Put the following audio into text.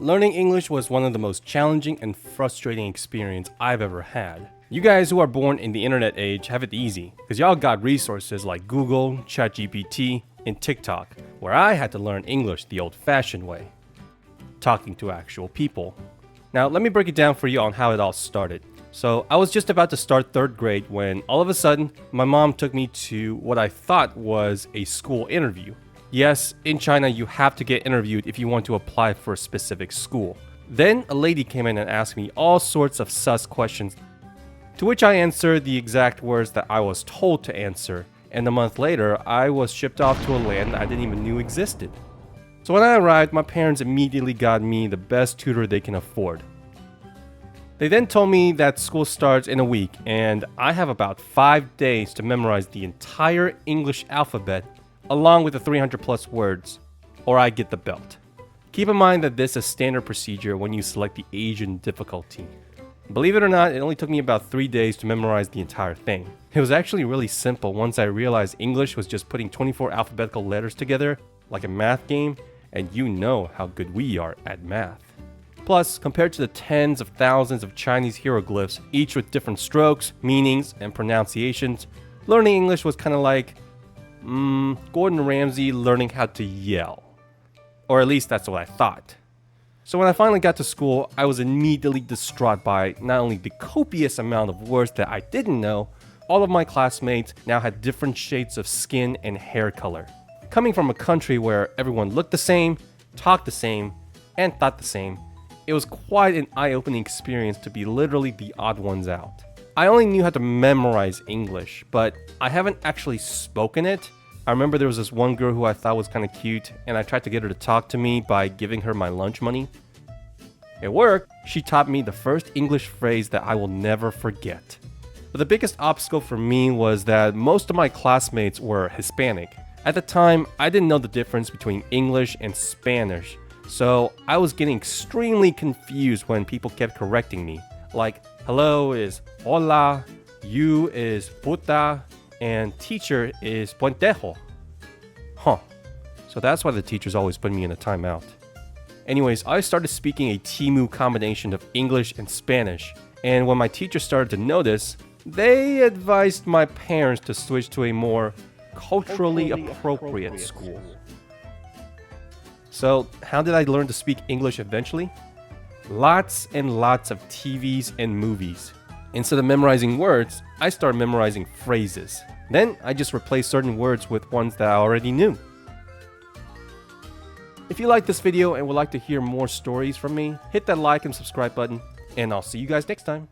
learning English was one of the most challenging and frustrating experience I've ever had. You guys who are born in the internet age have it easy, because y'all got resources like Google, ChatGPT, and TikTok, where I had to learn English the old-fashioned way, talking to actual people. Now, let me break it down for you on how it all started. So, I was just about to start 3rd grade when all of a sudden, my mom took me to what I thought was a school interview. Yes, in China, you have to get interviewed if you want to apply for a specific school. Then, a lady came in and asked me all sorts of sus questions, to which I answered the exact words that I was told to answer, and a month later, I was shipped off to a land I didn't even know existed. So when I arrived, my parents immediately got me the best tutor they can afford. They then told me that school starts in a week, and I have about 5 days to memorize the entire English alphabet, along with the 300 plus words, or I get the belt. Keep in mind that this is standard procedure when you select the Asian difficulty. Believe it or not, it only took me about 3 days to memorize the entire thing. It was actually really simple once I realized English was just putting 24 alphabetical letters together like a math game, and you know how good we are at math. Plus, compared to the tens of thousands of Chinese hieroglyphs, each with different strokes, meanings, and pronunciations, learning English was kind of like, Gordon Ramsay learning how to yell. Or at least that's what I thought. So when I finally got to school, I was immediately distraught by not only the copious amount of words that I didn't know, all of my classmates now had different shades of skin and hair color. Coming from a country where everyone looked the same, talked the same, and thought the same, it was quite an eye-opening experience to be literally the odd ones out. I only knew how to memorize English, but I haven't actually spoken it. I remember there was this one girl who I thought was kind of cute, and I tried to get her to talk to me by giving her my lunch money. It worked. She taught me the first English phrase that I will never forget. But the biggest obstacle for me was that most of my classmates were Hispanic. At the time, I didn't know the difference between English and Spanish, so I was getting extremely confused when people kept correcting me. Like, hello is hola, you is puta, and teacher is puentejo. So that's why the teachers always put me in a timeout. Anyways, I started speaking a Temu combination of English and Spanish, and when my teacher started to notice, they advised my parents to switch to a more culturally appropriate school. So, how did I learn to speak English eventually? Lots and lots of TVs and movies. Instead of memorizing words, I started memorizing phrases. Then I just replaced certain words with ones that I already knew. If you like this video and would like to hear more stories from me, hit that like and subscribe button, and I'll see you guys next time.